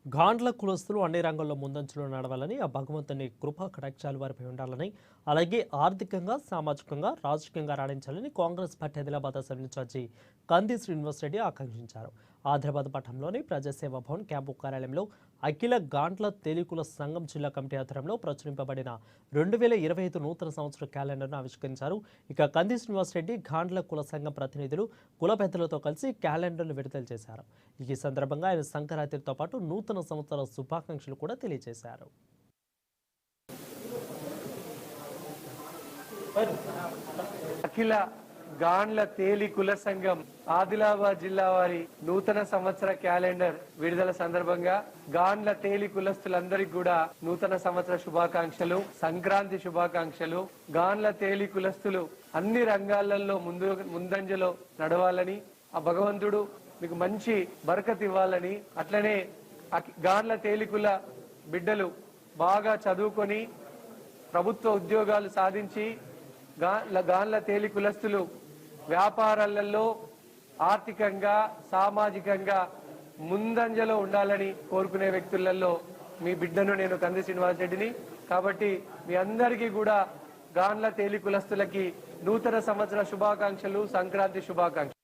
గాండ్ల కులస్తులు అన్ని రంగాల్లో ముందంజలో నడవాలని ఆ భగవంతుని కృపా కటాక్షాలు వారిపై ఉండాలని అలాగే ఆర్థికంగా సామాజికంగా రాజకీయంగా రాణించాలని Congress party Adilabad assembly incharge Kandi Srinivas Reddy ఆకాంక్షించారు. ఆదిలాబాద్ పట్టణంలోని ప్రజాసేవా భవన్ క్యాంపు కార్యాలయంలో అఖిల గాండ్ల తేలికుల సంఘం జిల్లా కమిటీ ఆధ్వర్యంలో ప్రచురింపబడిన 2025 నూతన సంవత్సర క్యాలెండర్ను ఆవిష్కరించారు. ఇక కంది శ్రీనివాస్ రెడ్డి గాండ్ల కుల సంఘం ప్రతినిధులు కుల పెద్దలతో కలిసి క్యాలెండర్ను విడుదల చేశారు. ఈ సందర్భంగా ఆయన సంక్రాంతితో పాటు నూతన సంవత్సర శుభాకాంక్షలు కూడా తెలియజేశారు. అఖిల గాండ్ల తేలి కుల సంఘం ఆదిలాబాద్ జిల్లా వారి నూతన సంవత్సర క్యాలెండర్ విడుదల సందర్భంగా గాండ్ల తేలి కులస్తులందరికీ కూడా నూతన సంవత్సర శుభాకాంక్షలు, సంక్రాంతి శుభాకాంక్షలు. గాండ్ల తేలి కులస్తులు అన్ని రంగాలలో ముందంజలో నడవాలని, ఆ భగవంతుడు మీకు మంచి బరకత్ ఇవ్వాలని, అట్లనే గాండ్ల తేలికుల బిడ్డలు బాగా చదువుకొని ప్రభుత్వ ఉద్యోగాలు సాధించి గాండ్ల తేలి కులస్తులు వ్యాపారాలలో ఆర్థికంగా సామాజికంగా ముందంజలో ఉండాలని కోరుకునే వ్యక్తులలో మీ బిడ్డను నేను కంది శ్రీనివాస్ రెడ్డిని. కాబట్టి మీ అందరికీ కూడా గాండ్ల తేలి కులస్తులకి నూతన సంవత్సర శుభాకాంక్షలు, సంక్రాంతి శుభాకాంక్షలు.